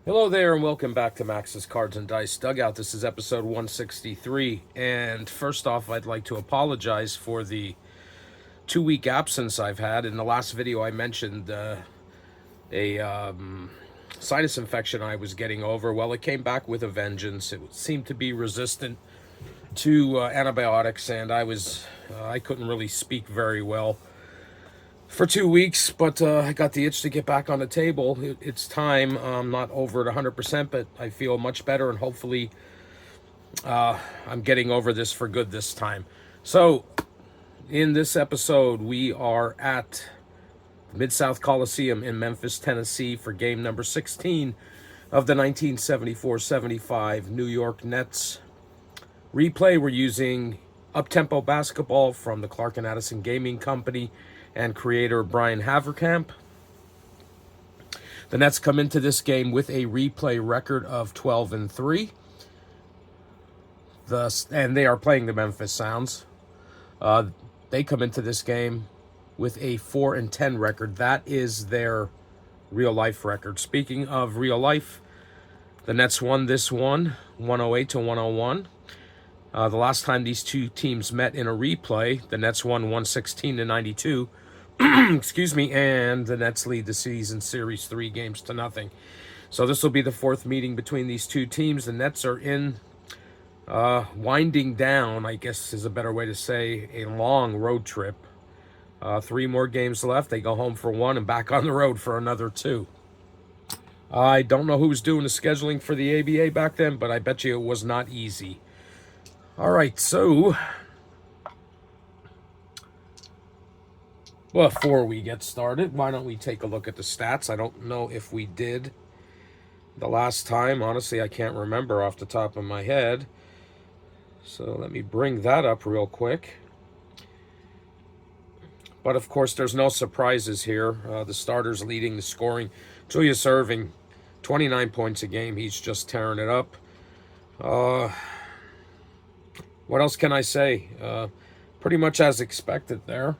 Hello there and welcome back to Max's Cards and Dice Dugout. This is episode 163. And first off, I'd like to apologize for the 2-week absence I've had. In the last video, I mentioned a sinus infection I was getting over. Well, it came back with a vengeance. It seemed to be resistant to antibiotics, and I couldn't really speak very well for 2 weeks, but I got the itch to get back on the table. It's time. I'm not over at 100%, but I feel much better, and hopefully I'm getting over this for good this time. So, in this episode, we are at Mid-South Coliseum in Memphis, Tennessee for game number 16 of the 1974-75 New York Nets replay. We're using Uptempo basketball from the Clark and Addison Gaming Company and creator Brian Haverkamp. The Nets come into this game with a replay record of 12-3. And they are playing the Memphis Sounds. They come into this game with a 4-10 record. That is their real life record. Speaking of real life, the Nets won this one, 108-101. The last time these two teams met in a replay, the Nets won 116-92. Excuse me, and the Nets lead the season series 3-0. So this will be the fourth meeting between these two teams. The Nets are in winding down, I guess is a better way to say, a long road trip. 3 more games left. They go home for 1 and back on the road for another 2. I don't know who was doing the scheduling for the ABA back then, but I bet you it was not easy. All right, so before we get started, why don't we take a look at the stats? I don't know if we did the last time. Honestly, I can't remember off the top of my head. So let me bring that up real quick. But of course, there's no surprises here. The starters leading the scoring. Julius Erving, 29 points a game. He's just tearing it up. What else can I say? Pretty much as expected there.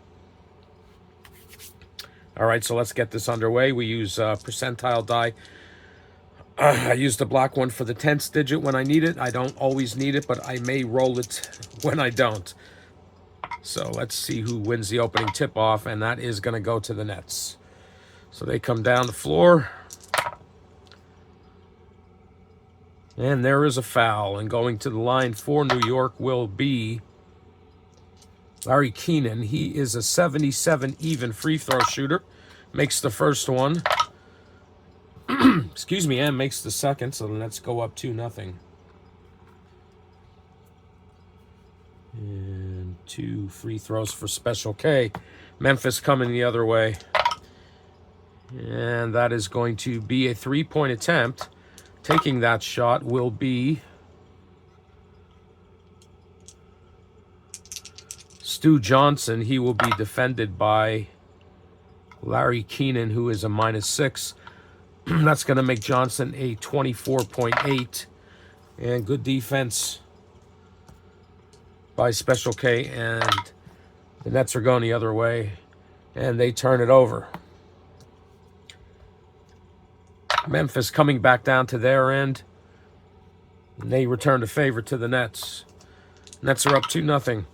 All right, so let's get this underway. We use percentile die. I use the black one for the 10th digit when I need it. I don't always need it, but I may roll it when I don't. So let's see who wins the opening tip-off, and that is going to go to the Nets. So they come down the floor. And there is a foul, and going to the line for New York will be Larry Keenan. He is a 77 even free throw shooter. Makes the first one. Excuse me, and makes the second, so the Nets go up 2-0. And 2 free throws for Special K. Memphis coming the other way. And that is going to be a 3-point attempt. Taking that shot will be Stu Johnson. He will be defended by Larry Keenan, who is a -6. That's going to make Johnson a 24.8. And good defense by Special K. And the Nets are going the other way. And they turn it over. Memphis coming back down to their end. And they return the favor to the Nets. Nets are up 2-0.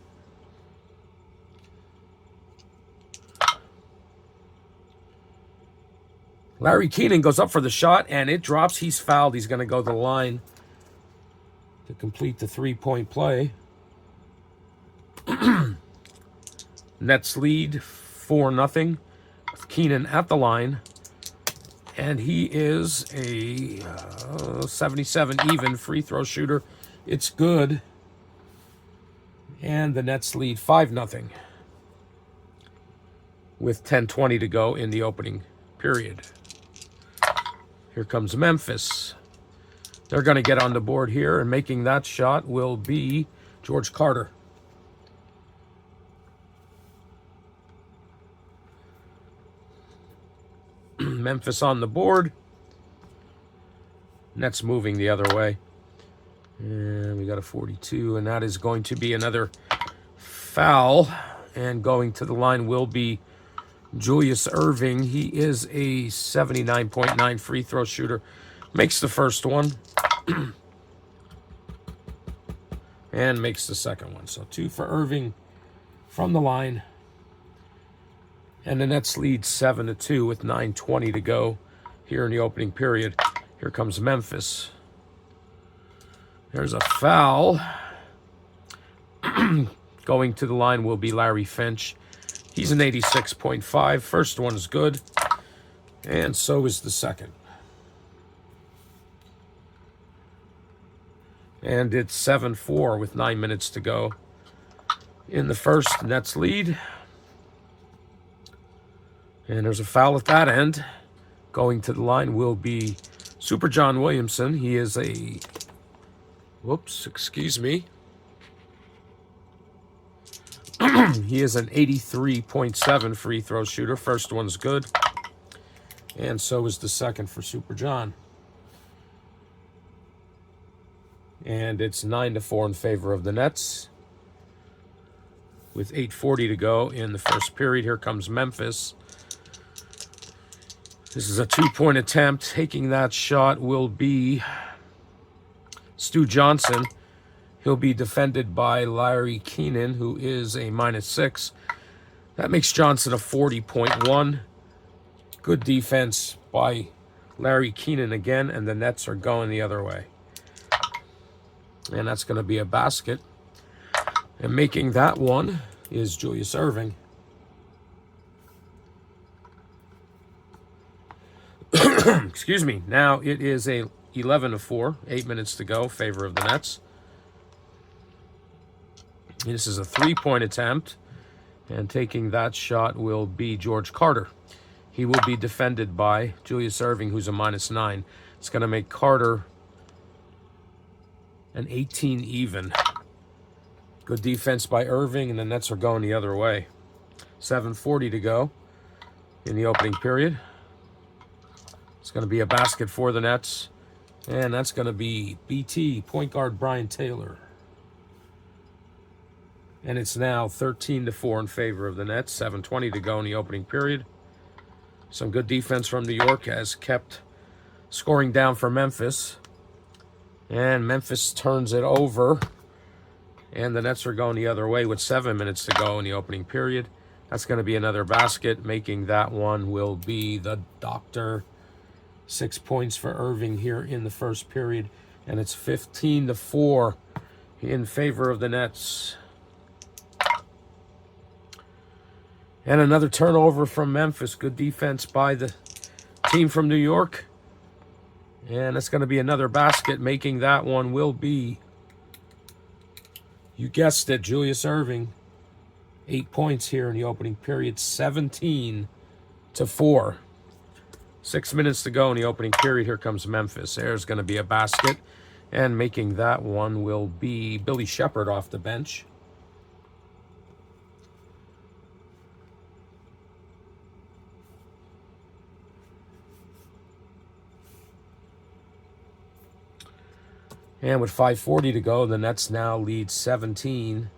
Larry Keenan goes up for the shot, and it drops. He's fouled. He's going to go to the line to complete the 3-point play. Nets lead 4-0 with Keenan at the line. And he is a 77 even free throw shooter. It's good. And the Nets lead 5-0 with 10:20 to go in the opening period. Here comes Memphis. They're going to get on the board here, and making that shot will be George Carter. Memphis on the board. Nets moving the other way. And we got a 42, and that is going to be another foul. And going to the line will be Julius Erving. He is a 79.9 free throw shooter. Makes the first one. And makes the second one. So 2 for Irving from the line. And the Nets lead 7-2 with 9:20 to go here in the opening period. Here comes Memphis. There's a foul. Going to the line will be Larry Finch. He's an 86.5. First one's good. And so is the second. And it's 7-4 with 9 minutes to go. In the first, Nets lead. And there's a foul at that end. Going to the line will be Super John Williamson. He is a... Whoops, excuse me. He is an 83.7 free throw shooter. First one's good. And so is the second for Super John. And it's 9-4 in favor of the Nets. With 8:40 to go in the first period, here comes Memphis. This is a 2-point attempt. Taking that shot will be Stu Johnson. He'll be defended by Larry Keenan, who is a -6. That makes Johnson a 40.1. Good defense by Larry Keenan again, and the Nets are going the other way. And that's going to be a basket. And making that one is Julius Irving. Excuse me. Now it is a 11-4, 8 minutes to go, favor of the Nets. This is a 3-point attempt, and taking that shot will be George Carter. He will be defended by Julius Irving, who's a -9. It's going to make Carter an 18 even. Good defense by Irving, and the Nets are going the other way. 7:40 to go in the opening period. It's going to be a basket for the Nets, and that's going to be BT, point guard Brian Taylor. And it's now 13-4 in favor of the Nets. 7:20 to go in the opening period. Some good defense from New York has kept scoring down for Memphis. And Memphis turns it over. And the Nets are going the other way with 7 minutes to go in the opening period. That's going to be another basket. Making that one will be the Doctor. 6 points for Irving here in the first period. And it's 15-4 in favor of the Nets. And another turnover from Memphis. Good defense by the team from New York. And it's going to be another basket. Making that one will be, you guessed it, Julius Irving. 8 points here in the opening period. 17-4. 6 minutes to go in the opening period. Here comes Memphis. There's going to be a basket. And making that one will be Billy Shepard off the bench. And with 5:40 to go, the Nets now lead 17-6.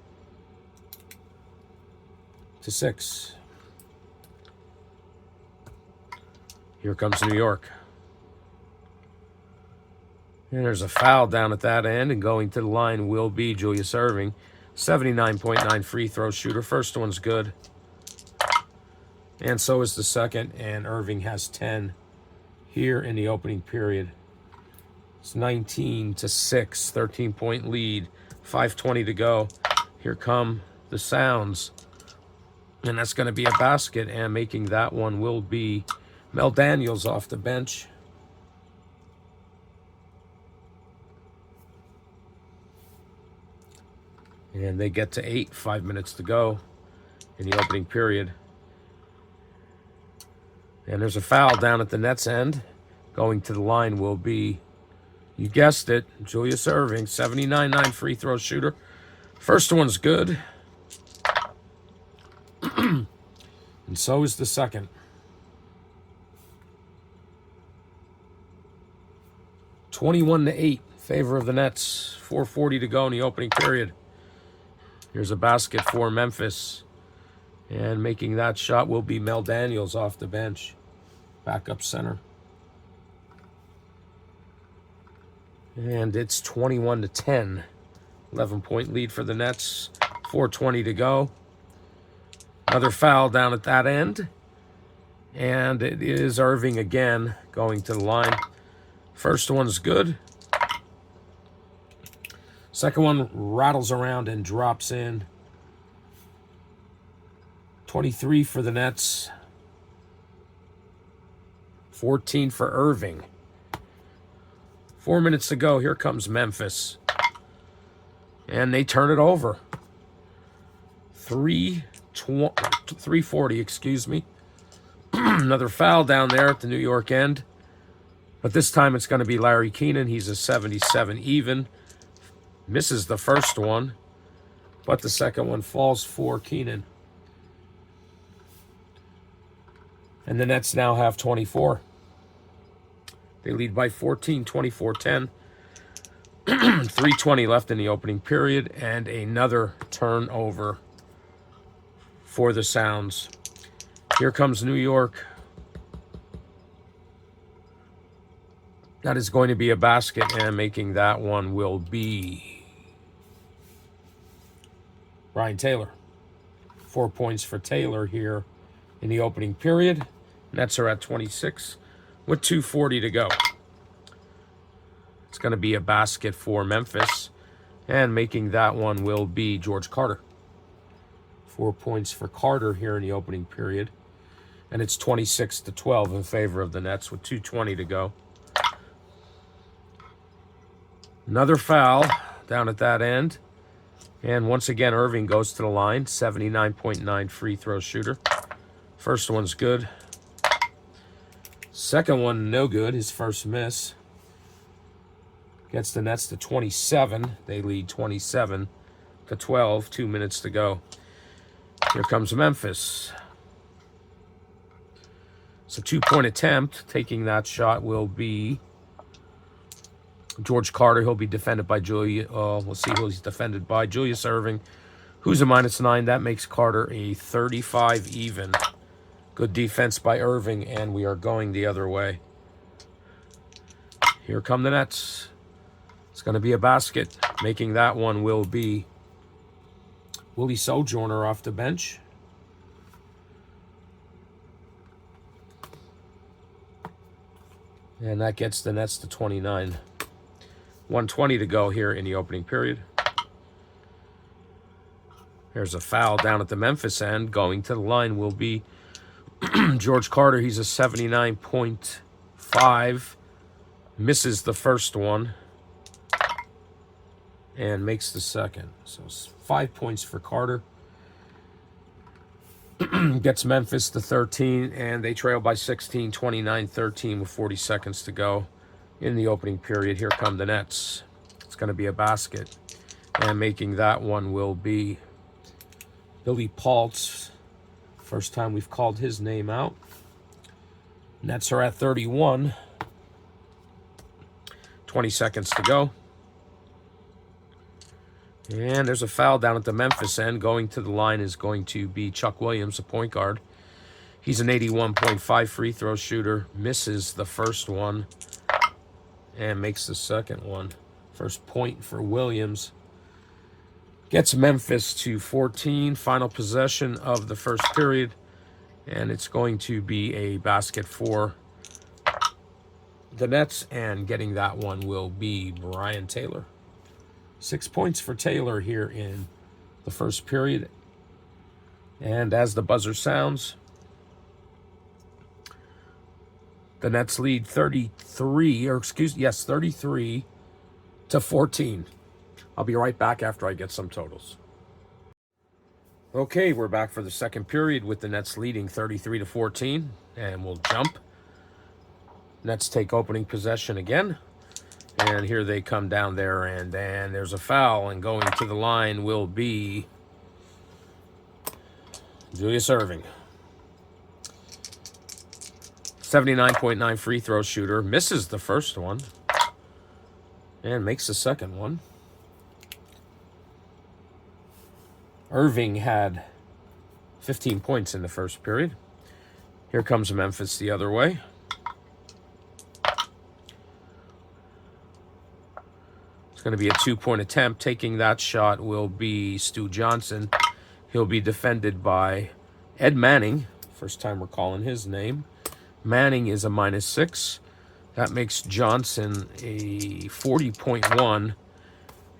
Here comes New York. And there's a foul down at that end, and going to the line will be Julius Irving. 79.9 free throw shooter. First one's good. And so is the second, and Irving has 10 here in the opening period. It's 19-6, 13-point lead, 5:20 to go. Here come the Sounds. And that's going to be a basket, and making that one will be Mel Daniels off the bench. And they get to 8, 5 minutes to go in the opening period. And there's a foul down at the Nets end. Going to the line will be, you guessed it, Julius Irving, 79.9 free throw shooter. First one's good. And so is the second. 21-8, favor of the Nets. 4:40 to go in the opening period. Here's a basket for Memphis. And making that shot will be Mel Daniels off the bench. Backup center. And it's 21-10. 11-point lead for the Nets. 4:20 to go. Another foul down at that end. And it is Irving again going to the line. First one's good. Second one rattles around and drops in. 23 for the Nets. 14 for Irving. 4 minutes to go. Here comes Memphis. And they turn it over. 340, excuse me. Another foul down there at the New York end. But this time it's going to be Larry Keenan. He's a 77 even. Misses the first one. But the second one falls for Keenan. And the Nets now have 24. They lead by 14, 24-10. 3:20 left in the opening period. And another turnover for the Sounds. Here comes New York. That is going to be a basket, and making that one will be Brian Taylor. 4 points for Taylor here in the opening period. Nets are at 26 with 2:40 to go. It's going to be a basket for Memphis, and making that one will be George Carter. 4 points for Carter here in the opening period. And it's 26-12 in favor of the Nets with 2:20 to go. Another foul down at that end. And once again, Irving goes to the line. 79.9 free throw shooter. First one's good. Second one, no good. His first miss. Gets the Nets to 27. They lead 27-12. 2 minutes to go. Here comes Memphis. It's a 2-point attempt. Taking that shot will be George Carter. He'll be defended by we'll see who he's defended by. Julius Irving, who's a -9. That makes Carter a 35 even. Good defense by Irving, and we are going the other way. Here come the Nets. It's going to be a basket. Making that one will be Willie Sojourner off the bench. And that gets the Nets to 29. 1:20 to go here in the opening period. There's a foul down at the Memphis end. Going to the line will be George Carter. He's a 79.5. Misses the first one. And makes the second. So 5 points for Carter. Gets Memphis to 13, and they trail by 16, 29-13 with 40 seconds to go in the opening period. Here come the Nets. It's going to be a basket, and making that one will be Billy Paltz. First time we've called his name out. Nets are at 31. 20 seconds to go. And there's a foul down at the Memphis end. Going to the line is going to be Chuck Williams, a point guard. He's an 81.5 free throw shooter. Misses the first one and makes the second one. First point for Williams. Gets Memphis to 14. Final possession of the first period. And it's going to be a basket for the Nets. And getting that one will be Brian Taylor. 6 points for Taylor here in the first period. And as the buzzer sounds, the Nets lead 33-14. I'll be right back after I get some totals. Okay, we're back for the second period with the Nets leading 33-14. And we'll jump. Nets take opening possession again. And here they come down there, and then there's a foul, and going to the line will be Julius Irving. 79.9 free throw shooter. Misses the first one and makes the second one. Irving had 15 points in the first period. Here comes Memphis the other way. going to be a 2-point attempt. Taking that shot will be Stu Johnson. He'll be defended by Ed Manning. First time we're calling his name. Manning is a -6. That makes Johnson a 40.1.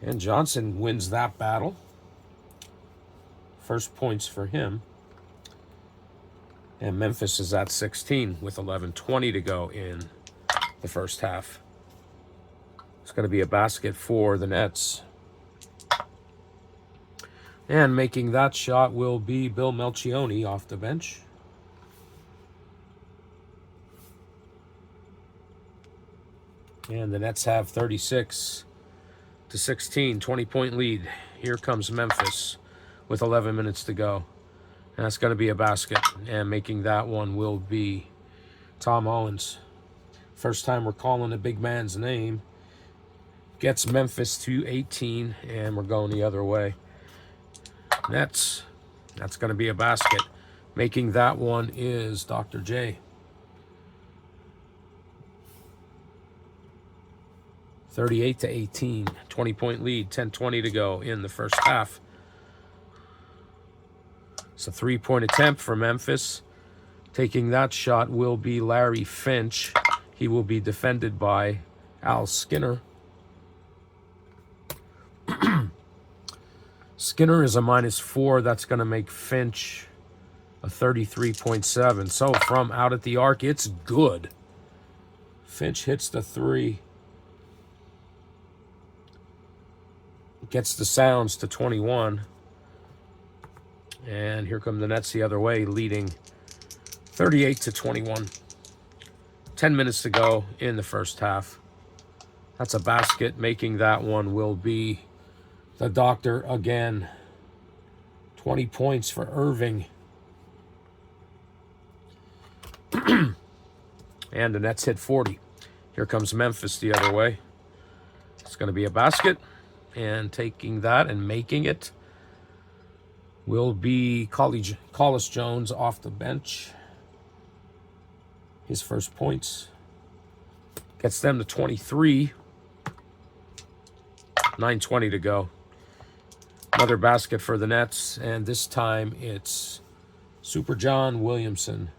And Johnson wins that battle. First points for him. And Memphis is at 16 with 11:20 to go in the first half. It's going to be a basket for the Nets. And making that shot will be Bill Melchione off the bench. And the Nets have 36-16, 20-point lead. Here comes Memphis with 11 minutes to go. And that's going to be a basket. And making that one will be Tom Owens. First time we're calling a big man's name. Gets Memphis to 18, and we're going the other way. Nets, that's going to be a basket. Making that one is Dr. J. 38-18, 20-point lead, 10:20 to go in the first half. It's a 3-point attempt for Memphis. Taking that shot will be Larry Finch. He will be defended by Al Skinner. Skinner is a -4. That's going to make Finch a 33.7. So from out at the arc, it's good. Finch hits the 3. Gets the Sounds to 21. And here come the Nets the other way, leading 38-21. 10 minutes to go in the first half. That's a basket. Making that one will be the Doctor again. 20 points for Irving. And the Nets hit 40. Here comes Memphis the other way. It's going to be a basket. And taking that and making it will be Collis Jones off the bench. His first points. Gets them to 23. 9:20 to go. Another basket for the Nets, and this time it's Super John Williamson.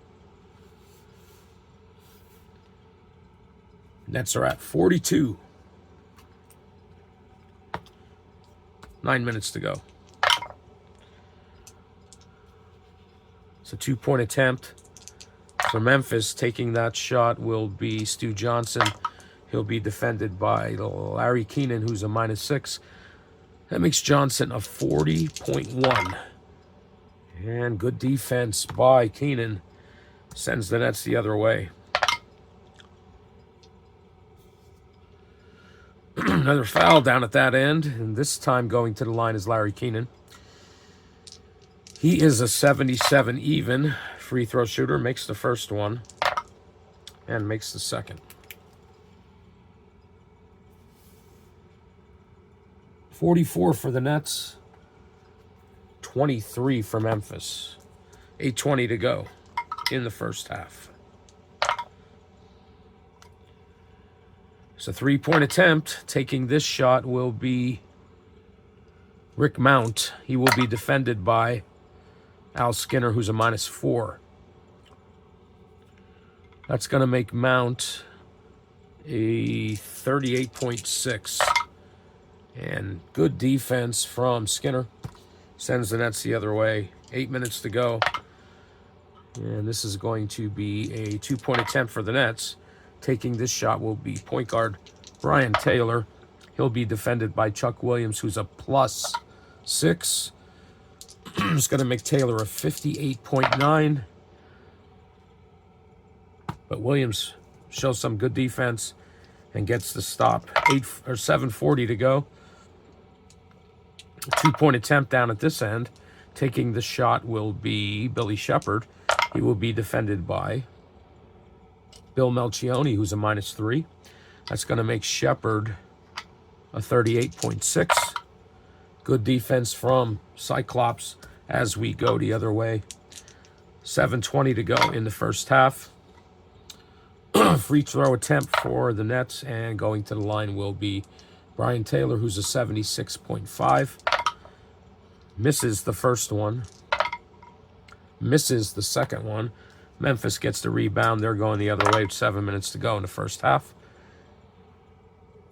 Nets are at 42. 9 minutes to go. It's a 2-point attempt for Memphis. Taking that shot will be Stu Johnson. He'll be defended by Larry Keenan, who's a -6. That makes Johnson a 40.1. And good defense by Keenan sends the Nets the other way. Another foul down at that end, and this time going to the line is Larry Keenan. He is a 77 even free throw shooter, makes the first one, and makes the second. 44 for the Nets, 23 for Memphis. 8:20 to go in the first half. It's a 3-point attempt. Taking this shot will be Rick Mount. He will be defended by Al Skinner, who's a -4. That's going to make Mount a 38.6. And good defense from Skinner. Sends the Nets the other way. 8 minutes to go. And this is going to be a 2-point attempt for the Nets. Taking this shot will be point guard Brian Taylor. He'll be defended by Chuck Williams, who's a +6. It's going to make Taylor a 58.9. But Williams shows some good defense and gets the stop. 7:40 to go. A 2-point attempt down at this end. Taking the shot will be Billy Shepard. He will be defended by Bill Melchione, who's a -3. That's going to make Shepard a 38.6. Good defense from Cyclops as we go the other way. 7:20 to go in the first half. Free throw attempt for the Nets, and going to the line will be Brian Taylor, who's a 76.5. Misses the first one. Misses the second one. Memphis gets the rebound. They're going the other way with 7 minutes to go in the first half.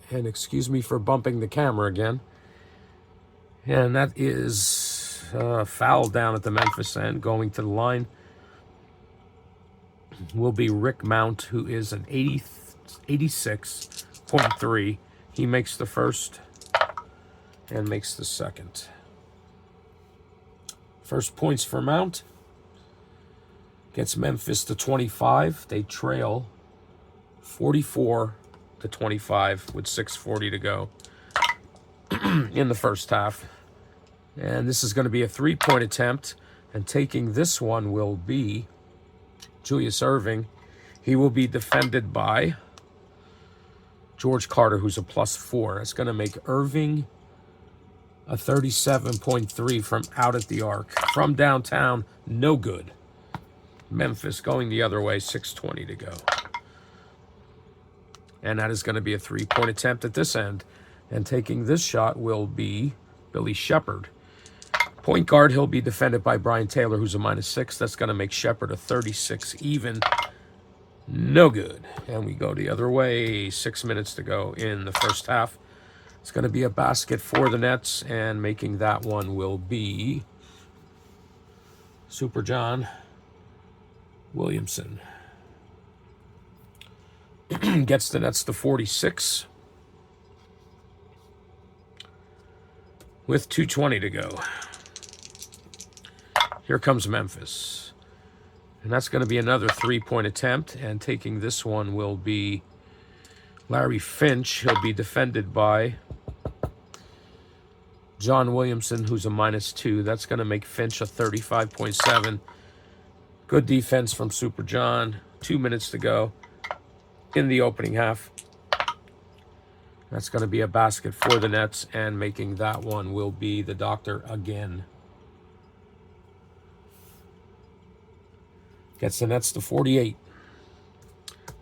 And excuse me for bumping the camera again. And that is foul down at the Memphis end. Going to the line will be Rick Mount, who is an 86.3. He makes the first and makes the second. First points for Mount. Gets Memphis to 25. They trail 44-25 with 6:40 to go in the first half. And this is going to be a three-point attempt. And taking this one will be Julius Erving. He will be defended by George Carter, who's a +4. It's going to make Erving a 37.3 from out at the arc. From downtown, no good. Memphis going the other way, 6:20 to go. And that is going to be a three-point attempt at this end. And taking this shot will be Billy Shepard. Point guard, he'll be defended by Brian Taylor, who's a -6. That's going to make Shepard a 36 even. No good. And we go the other way, 6 minutes to go in the first half. It's going to be a basket for the Nets, and making that one will be Super John Williamson. Gets the Nets to 46 with 2:20 to go. Here comes Memphis. And that's going to be another three-point attempt. And taking this one will be Larry Finch. He'll be defended by John Williamson, who's a -2. That's going to make Finch a 35.7. Good defense from Super John. 2 minutes to go in the opening half. That's going to be a basket for the Nets, and making that one will be the Doctor again. Gets the Nets to 48.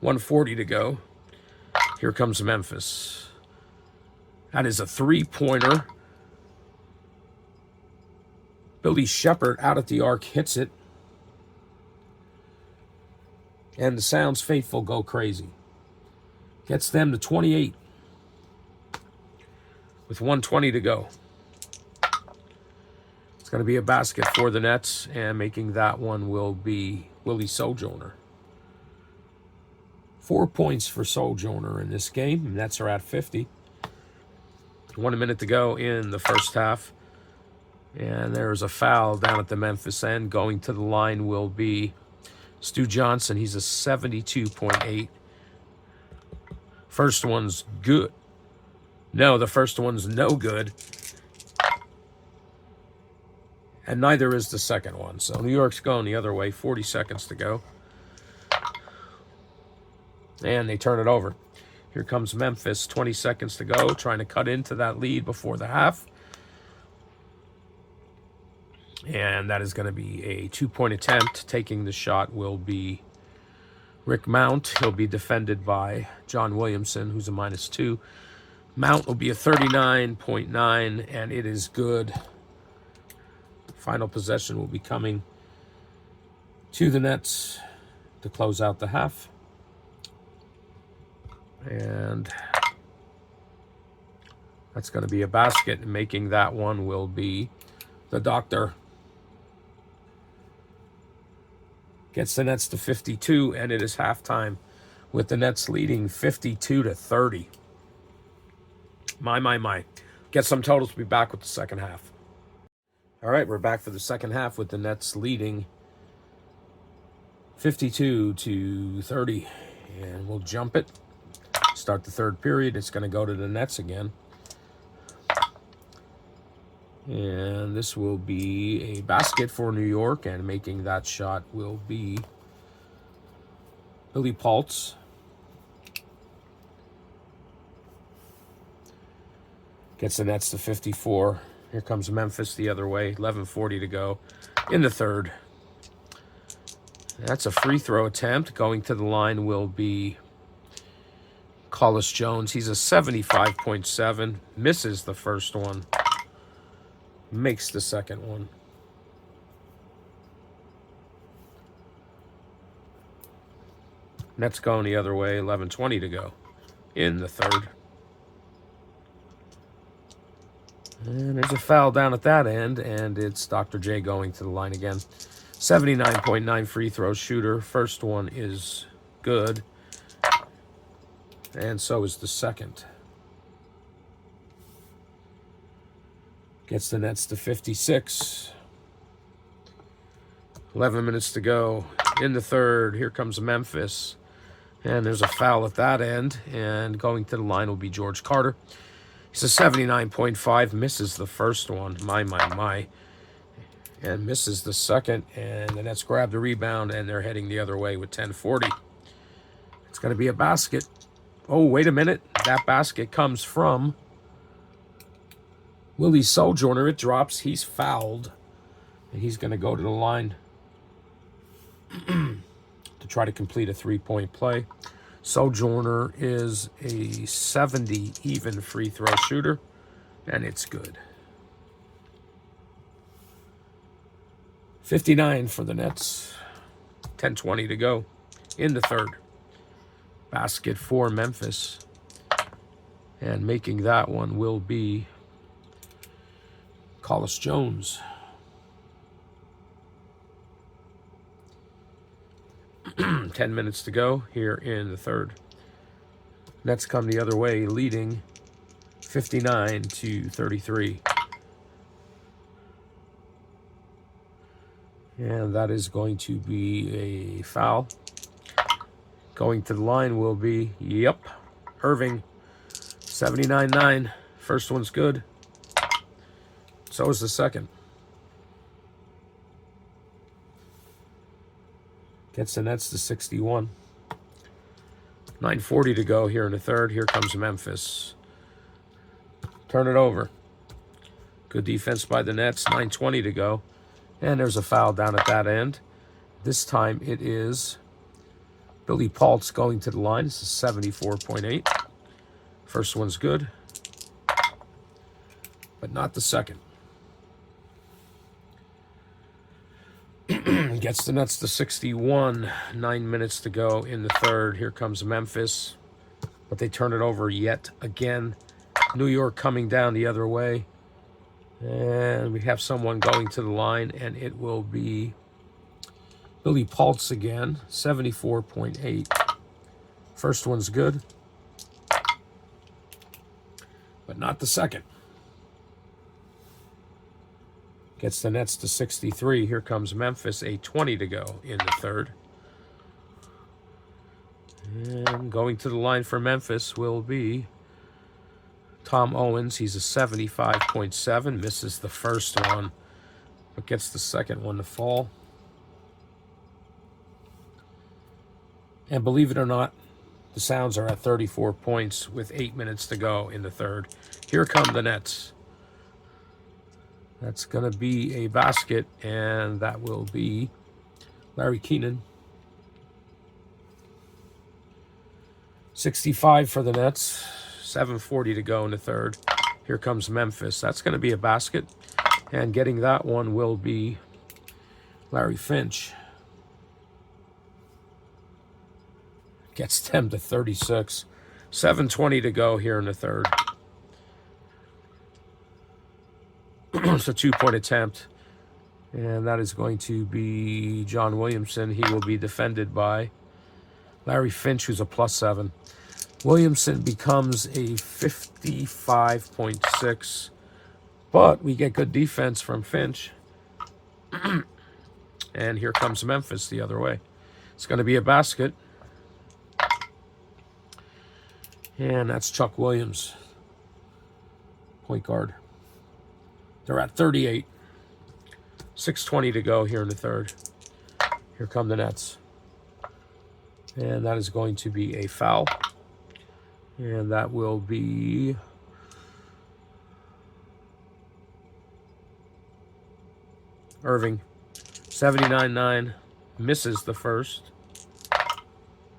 1:40 to go. Here comes Memphis. That is a three-pointer. Billy Shepard out at the arc hits it. And the Sounds faithful go crazy. Gets them to 28 with 1:20 to go. It's going to be a basket for the Nets, and making that one will be Willie Sojourner. 4 points for Sojourner in this game. Nets are at 50. 1 minute to go in the first half. And there's a foul down at the Memphis end. Going to the line will be Stu Johnson. He's a 72.8. First one's good. No, the first one's no good. And neither is the second one. So New York's going the other way. 40 seconds to go. And they turn it over. Here comes Memphis. 20 seconds to go. Trying to cut into that lead before the half. And that is going to be a 2-point attempt. Taking the shot will be Rick Mount. He'll be defended by John Williamson, who's a -2. Mount will be a 39.9, and it is good. Final possession will be coming to the Nets to close out the half. And that's going to be a basket, and making that one will be the Doctor. Gets the Nets to 52, and it is halftime with the Nets leading 52-30. My. Get some totals. We'll be back with the second half. All right, we're back for the second half with the Nets leading 52-30. And we'll jump it. Start the third period. It's going to go to the Nets again. And this will be a basket for New York, and making that shot will be Billy Paltz. Gets the Nets to 54. Here comes Memphis the other way. 11:40 to go in the third. That's a free throw attempt. Going to the line will be Carlos Jones, he's a 75.7. Misses the first one. Makes the second one. Nets going the other way, 11:20 to go in the third. And there's a foul down at that end, and it's Dr. J going to the line again. 79.9 free throw shooter. First one is good, and so is the second. Gets the Nets to 56. 11 minutes to go in the third. Here comes Memphis. And there's a foul at that end. And going to the line will be George Carter. He's a 79.5. Misses the first one. My. And misses the second. And the Nets grab the rebound. And they're heading the other way with 10:40. It's going to be a basket. Oh, wait a minute. That basket comes from Willie Sojourner. It drops. He's fouled. And he's going to go to the line to try to complete a three-point play. Sojourner is a 70 even free throw shooter, and it's good. 59 for the Nets. 10:20 to go in the third. Basket for Memphis. And making that one will be Carlos Jones. 10 minutes to go here in the third. Nets come the other way, leading 59-33. And that is going to be a foul. Going to the line will be, Irving. 79-9. First one's good. So is the second. Gets the Nets to 61. 9:40 to go here in the third. Here comes Memphis. Turn it over. Good defense by the Nets. 9:20 to go. And there's a foul down at that end. This time it is Billy Paltz going to the line. This is 74.8. First one's good, but not the second. Gets the Nets to 61. 9 minutes to go in the third. Here comes Memphis, but they turn it over yet again. New York coming down the other way. And we have someone going to the line, and it will be Billy Paltz again, 74.8. First one's good, but not the second. Gets the Nets to 63. Here comes Memphis, 8:20 to go in the third. And going to the line for Memphis will be Tom Owens. He's a 75.7. Misses the first one, but gets the second one to fall. And believe it or not, the Sounds are at 34 points with 8 minutes to go in the third. Here come the Nets. That's going to be a basket, and that will be Larry Keenan. 65 for the Nets. 7:40 to go in the third. Here comes Memphis. That's going to be a basket, and getting that one will be Larry Finch. Gets them to 36. 7:20 to go here in the third. It's a 2-point attempt, and that is going to be John Williamson. He will be defended by Larry Finch, who's a +7. Williamson becomes a 55.6, but we get good defense from Finch. And here comes Memphis the other way. It's going to be a basket. And that's Chuck Williams, point guard. They're at 38. 6:20 to go here in the third. Here come the Nets. And that is going to be a foul. And that will be Irving. 79-9. Misses the first.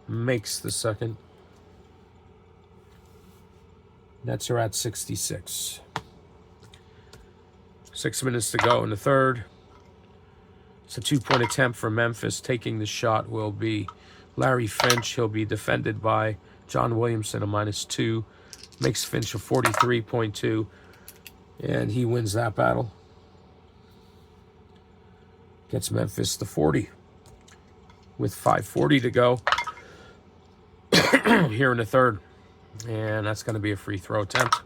Makes the second. Nets are at 66. 6 minutes to go in the third. It's a 2-point attempt for Memphis. Taking the shot will be Larry Finch. He'll be defended by John Williamson, a -2. Makes Finch a 43.2. And he wins that battle. Gets Memphis the 40. With 5:40 to go here in the third. And that's going to be a free throw attempt.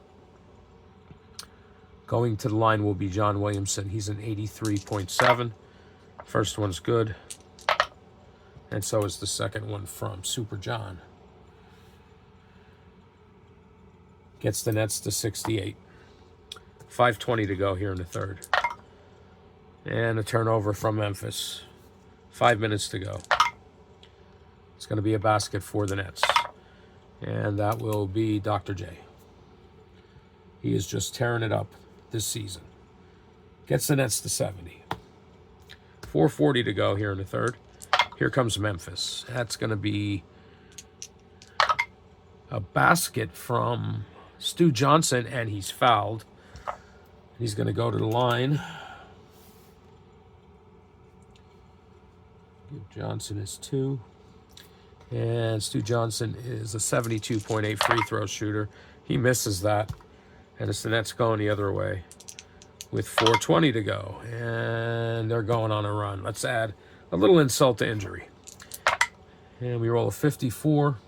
Going to the line will be John Williamson. He's an 83.7. First one's good. And so is the second one from Super John. Gets the Nets to 68. 5:20 to go here in the third. And a turnover from Memphis. 5 minutes to go. It's going to be a basket for the Nets. And that will be Dr. J. He is just tearing it up this season. Gets the Nets to 70. 4:40 to go here in the third. Here comes Memphis. That's going to be a basket from Stu Johnson, and he's fouled. He's going to go to the line. Give Johnson his 2. And Stu Johnson is a 72.8 free throw shooter. He misses that. And it's the Nets going the other way with 4:20 to go. And they're going on a run. Let's add a little insult to injury. And we roll a 54.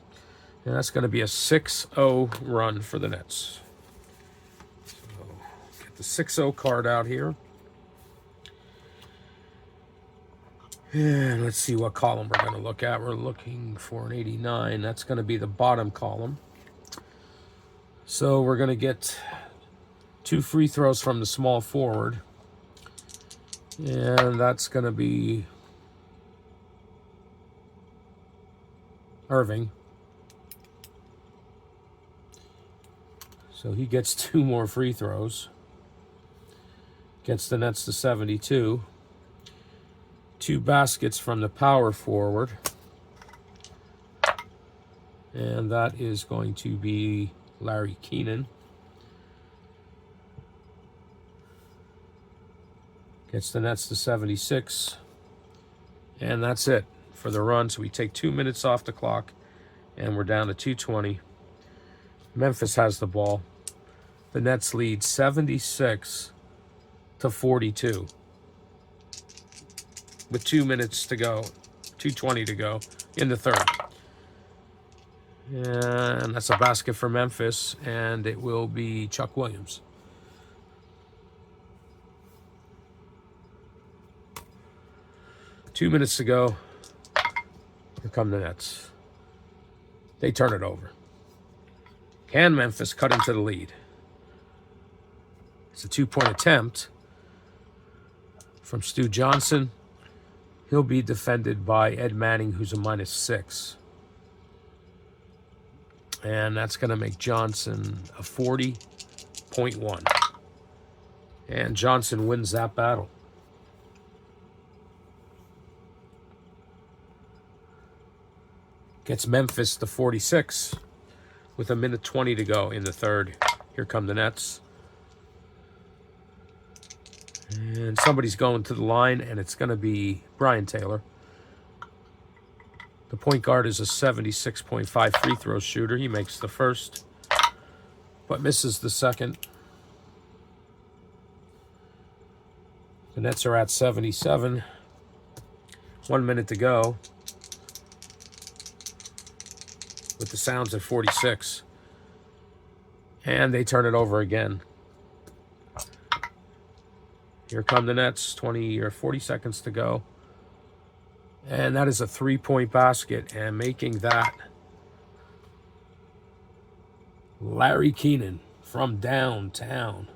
And that's going to be a 6-0 run for the Nets. So get the 6-0 card out here. And let's see what column we're going to look at. We're looking for an 89. That's going to be the bottom column. So we're going to get 2 free throws from the small forward. And that's going to be Irving. So he gets 2 more free throws. Gets the Nets to 72. 2 baskets from the power forward. And that is going to be Larry Keenan. Gets the Nets to 76. And that's it for the run. So we take 2 minutes off the clock. And we're down to 2:20. Memphis has the ball. The Nets lead 76-42. With 2 minutes to go, 2:20 to go in the third. And that's a basket for Memphis, and it will be Chuck Williams. Two minutes to go. Here come the Nets. They turn it over. Can Memphis cut into the lead? It's a 2-point attempt from Stu Johnson. He'll be defended by Ed Manning, who's a -6. And that's going to make Johnson a 40.1. And Johnson wins that battle. Gets Memphis to 46 with 1:20 to go in the third. Here come the Nets. And somebody's going to the line, and it's going to be Brian Taylor. The point guard is a 76.5 free throw shooter. He makes the first, but misses the second. The Nets are at 77. 1 minute to go. With the Sounds at 46. And they turn it over again. Here come the Nets, 20 or 40 seconds to go. And that is a 3-point basket, and making that Larry Keenan from downtown.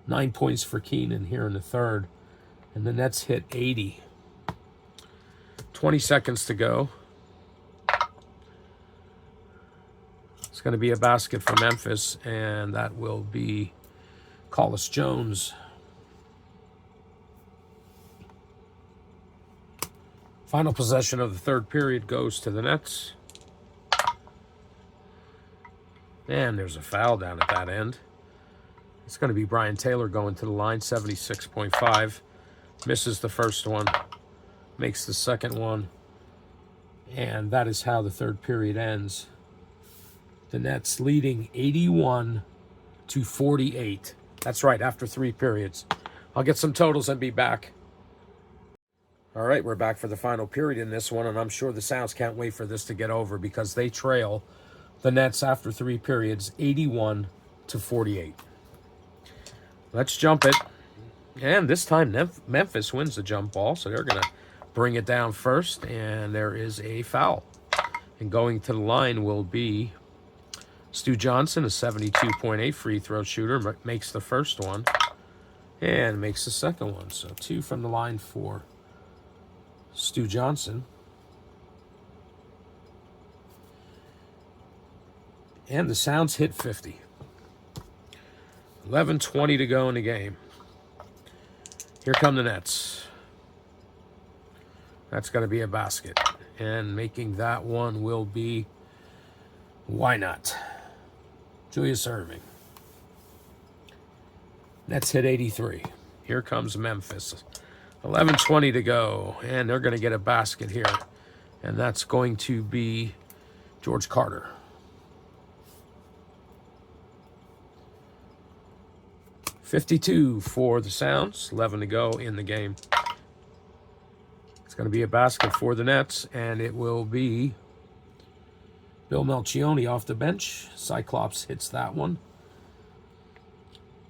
9 points for Keenan here in the third. And the Nets hit 80. 20 seconds to go. It's going to be a basket for Memphis, and that will be Collis Jones. Final possession of the third period goes to the Nets. And there's a foul down at that end. It's going to be Brian Taylor going to the line, 76.5. Misses the first one, makes the second one. And that is how the third period ends. The Nets leading 81-48. That's right, after 3 periods. I'll get some totals and be back. All right, we're back for the final period in this one, and I'm sure the Sounds can't wait for this to get over because they trail the Nets after 3 periods, 81-48. Let's jump it. And this time, Memphis wins the jump ball, so they're going to bring it down first, and there is a foul. And going to the line will be Stu Johnson, a 72.8 free throw shooter, makes the first one and makes the second one. So 2 from the line for Stu Johnson. And the Sounds hit 50. 11:20 to go in the game. Here come the Nets. That's going to be a basket. And making that one will be, why not, Julius Erving. Nets hit 83. Here comes Memphis. 11:20 to go. And they're going to get a basket here. And that's going to be George Carter. 52 for the Sounds. 11 to go in the game. It's going to be a basket for the Nets. And it will be Bill Melchione off the bench. Cyclops hits that one.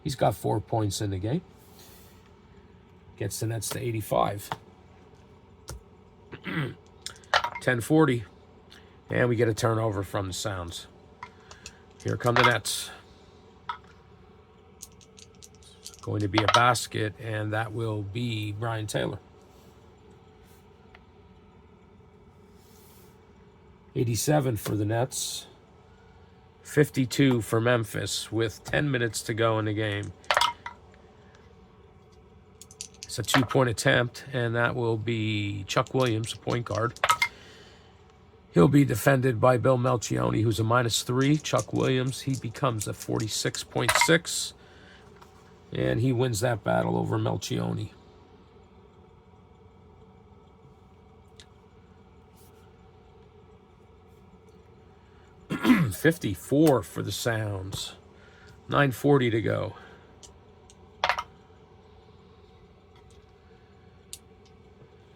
He's got 4 points in the game. Gets the Nets to 85. 10:40. And we get a turnover from the Sounds. Here come the Nets. Going to be a basket, and that will be Brian Taylor. 87 for the Nets. 52 for Memphis with 10 minutes to go in the game. It's a 2-point attempt, and that will be Chuck Williams, a point guard. He'll be defended by Bill Melchione, who's a -3. Chuck Williams, he becomes a 46.6, and he wins that battle over Melchione. $54 for the Sounds. 9:40 to go.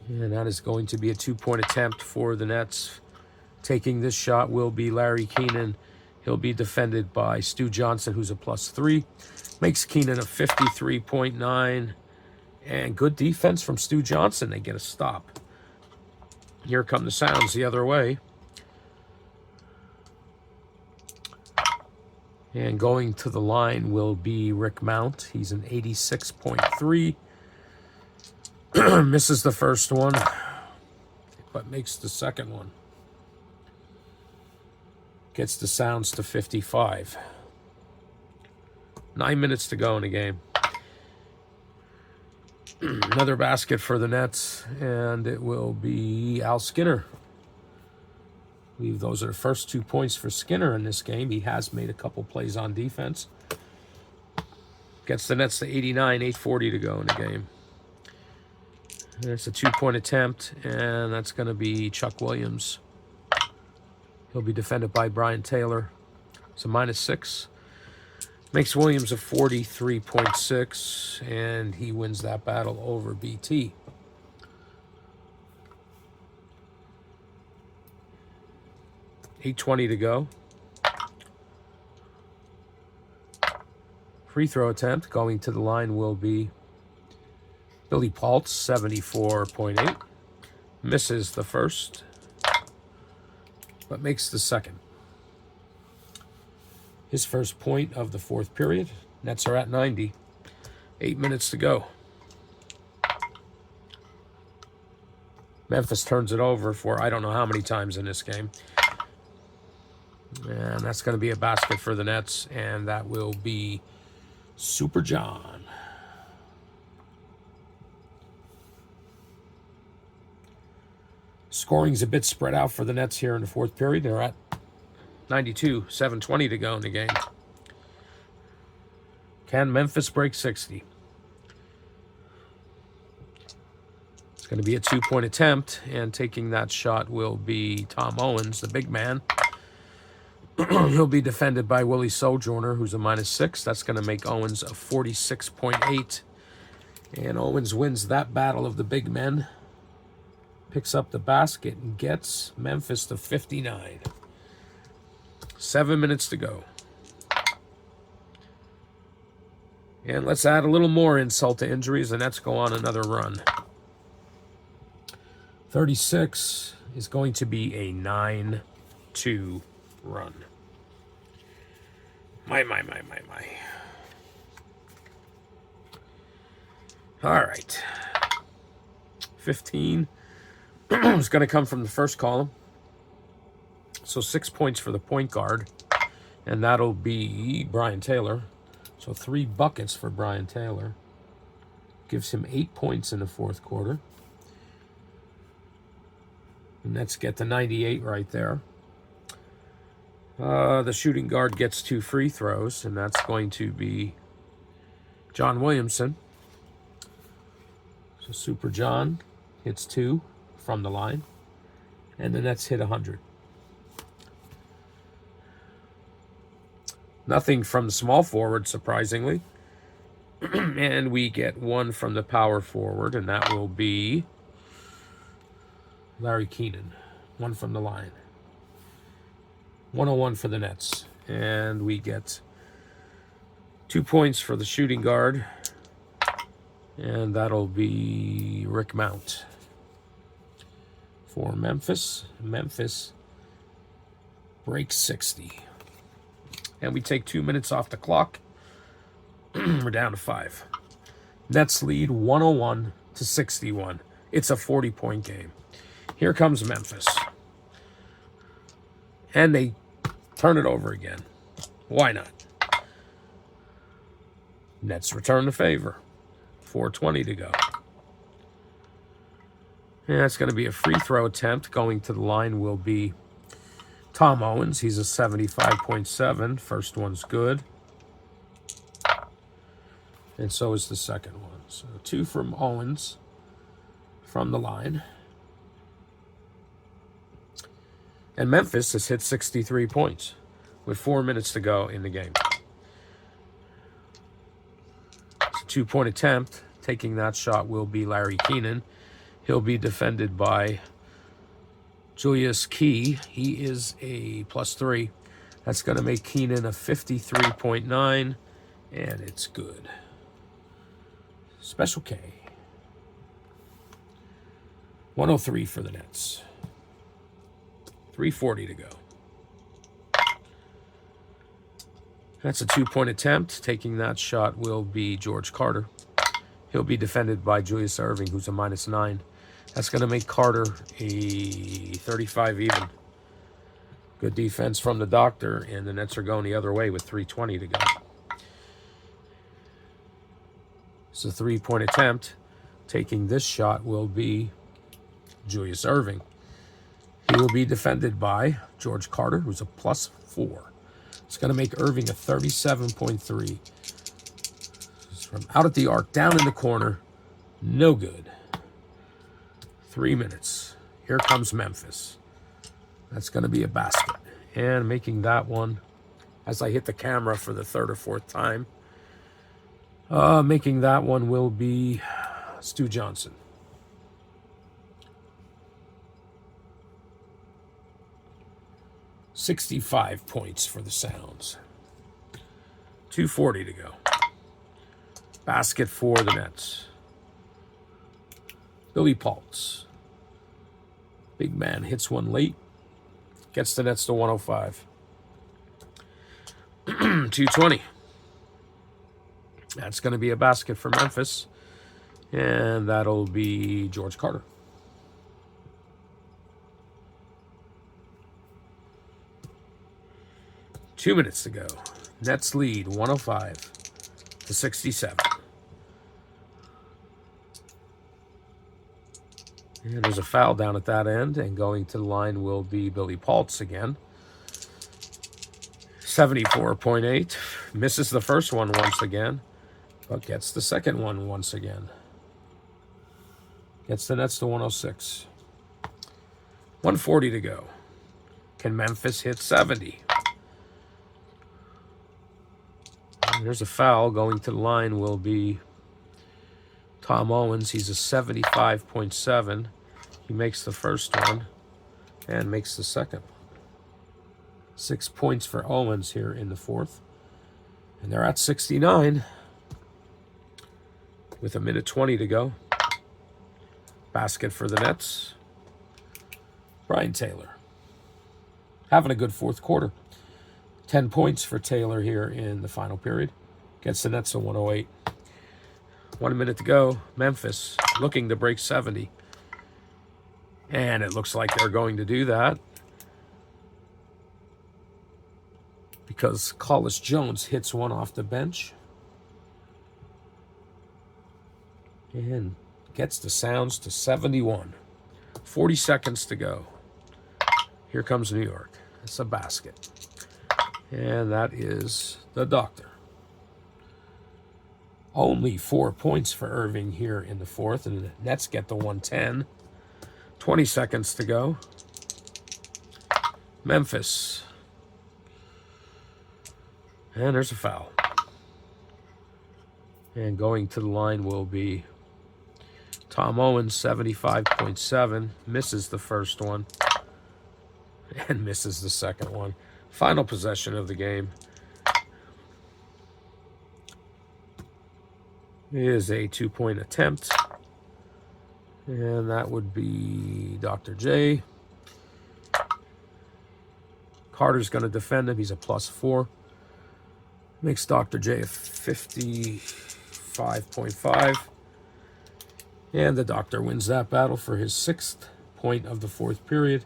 And that is going to be a 2-point attempt for the Nets. Taking this shot will be Larry Keenan. He'll be defended by Stu Johnson, who's a +3. Makes Keenan a 53.9. And good defense from Stu Johnson. They get a stop. Here come the Sounds the other way. And going to the line will be Rick Mount. He's an 86.3. Misses the first one, but makes the second one. Gets the Sounds to 55. 9 minutes to go in the game. Another basket for the Nets, and it will be Al Skinner. I believe those are the first 2 points for Skinner in this game. He has made a couple plays on defense. Gets the Nets to 89, 8:40 to go in the game. There's a 2-point attempt, and that's going to be Chuck Williams. He'll be defended by Brian Taylor. It's a -6. Makes Williams a 43.6, and he wins that battle over BT. $8:20 to go. Free throw attempt going to the line will be Billy Paltz, 74.8. Misses the first, but makes the second. His first point of the fourth period. Nets are at 90. 8 minutes to go. Memphis turns it over for I don't know how many times in this game. And that's going to be a basket for the Nets, and that will be Super John. Scoring's a bit spread out for the Nets here in the fourth period. They're at 92, 7:20 to go in the game. Can Memphis break 60? It's going to be a 2-point attempt, and taking that shot will be Tom Owens, the big man. He'll be defended by Willie Sojourner, who's a -6. That's going to make Owens a 46.8. And Owens wins that battle of the big men. Picks up the basket and gets Memphis to 59. 7 minutes to go. And let's add a little more insult to injuries, and let's go on another run. 36 is going to be a 9-2 run. My. All right. 15 is going to come from the first column. So 6 points for the point guard, and that'll be Brian Taylor. So 3 buckets for Brian Taylor. Gives him 8 points in the fourth quarter. And let's get the 98 right there. The shooting guard gets 2 free throws, and that's going to be John Williamson. So Super John hits 2 from the line, and the Nets hit 100. Nothing from the small forward, surprisingly. And we get 1 from the power forward, and that will be Larry Keenan. 1 from the line. 101 for the Nets. And we get 2 points for the shooting guard, and that'll be Rick Mount. For Memphis. Memphis breaks 60. And we take 2 minutes off the clock. We're down to 5. Nets lead 101-61. It's a 40-point game. Here comes Memphis. And they turn it over again. Why not? Nets return the favor. 4:20 to go. And that's going to be a free throw attempt. Going to the line will be Tom Owens. He's a 75.7. First one's good. And so is the second one. So 2 from Owens from the line. And Memphis has hit 63 points with 4 minutes to go in the game. It's a 2-point attempt. Taking that shot will be Larry Keenan. He'll be defended by Julius Key. He is a +3. That's going to make Keenan a 53.9, and it's good. Special K. 103 for the Nets. 3:40 to go. That's a 2-point attempt. Taking that shot will be George Carter. He'll be defended by Julius Erving, who's a -9. That's going to make Carter a 35 even. Good defense from the doctor, and the Nets are going the other way with 3:20 to go. It's a 3-point attempt. Taking this shot will be Julius Erving. He will be defended by George Carter, who's a +4. It's going to make Erving a 37.3. It's from out at the arc, down in the corner. No good. 3 minutes. Here comes Memphis. That's going to be a basket. And making that one, as I hit the camera for the 3rd or 4th time, making that one will be Stu Johnson. $65 points for the Sounds. 2:40 to go. Basket for the Nets. Billy Paltz. Big man hits one late. Gets the Nets to 105. 2:20. That's going to be a basket for Memphis. And that'll be George Carter. Two minutes to go. Nets lead 105-67. And there's a foul down at that end, and going to the line will be Billy Paltz again. 74.8. Misses the first one once again, but gets the second one once again. Gets the Nets to 106. 140 to go. Can Memphis hit 70? And there's a foul. Going to the line will be Tom Owens. He's a 75.7. He makes the first one and makes the second. 6 points for Owens here in the fourth. And they're at 69 with 1:20 to go. Basket for the Nets. Brian Taylor. Having a good fourth quarter. 10 points for Taylor here in the final period. Gets the Nets to 108. 1 minute to go. Memphis looking to break 70. And it looks like they're going to do that, because Collis Jones hits one off the bench and gets the Sounds to 71. 40 seconds to go. Here comes New York. It's a basket. And that is the Doctor. Only 4 points for Irving here in the fourth, and the Nets get the 110. 20 seconds to go. Memphis. And there's a foul. And going to the line will be Tom Owens, 75.7. Misses the first one and misses the second one. Final possession of the game is a 2-point attempt. And that would be Dr. J. Carter's going to defend him. He's a +4. Makes Dr. J a 55.5. And the Doctor wins that battle for his 6th point of the fourth period.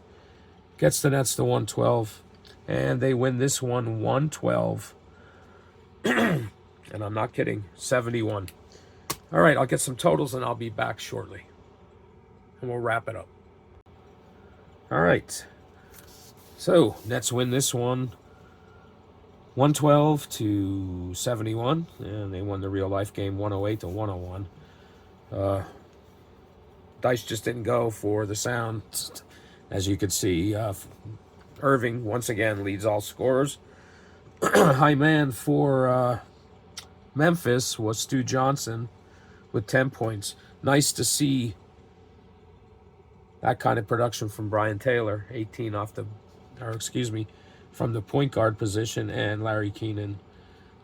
Gets the Nets to 112. And they win this one 112. And I'm not kidding, 71. All right, I'll get some totals and I'll be back shortly. And we'll wrap it up. All right. So, Nets win this one 112 to 71. And they won the real life game 108 to 101. Dice just didn't go for the Sounds. As you can see, Irving once again leads all scorers. High man for Memphis was Stu Johnson with 10 points. Nice to see that kind of production from Brian Taylor, 18 from the point guard position, and Larry Keenan,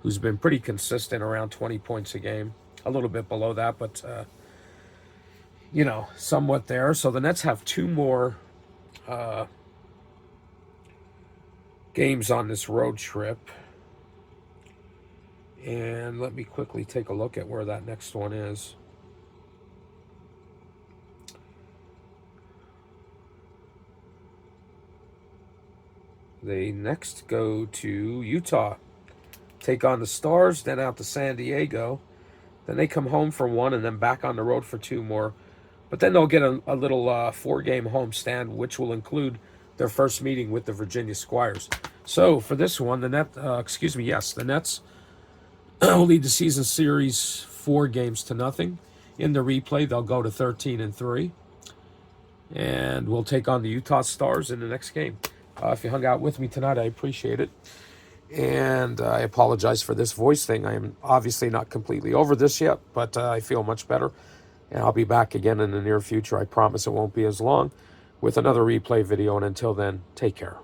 who's been pretty consistent around 20 points a game. A little bit below that, but, somewhat there. So the Nets have 2 more games on this road trip. And let me quickly take a look at where that next one is. They next go to Utah, take on the Stars, then out to San Diego. Then they come home for 1 and then back on the road for 2 more. But then they'll get a little 4-game homestand, which will include their first meeting with the Virginia Squires. So for this one, the Nets will lead the season series 4-0. In the replay, they'll go to 13-3. And we'll take on the Utah Stars in the next game. If you hung out with me tonight, I appreciate it. And I apologize for this voice thing. I am obviously not completely over this yet, but I feel much better. And I'll be back again in the near future. I promise it won't be as long, with another replay video. And until then, take care.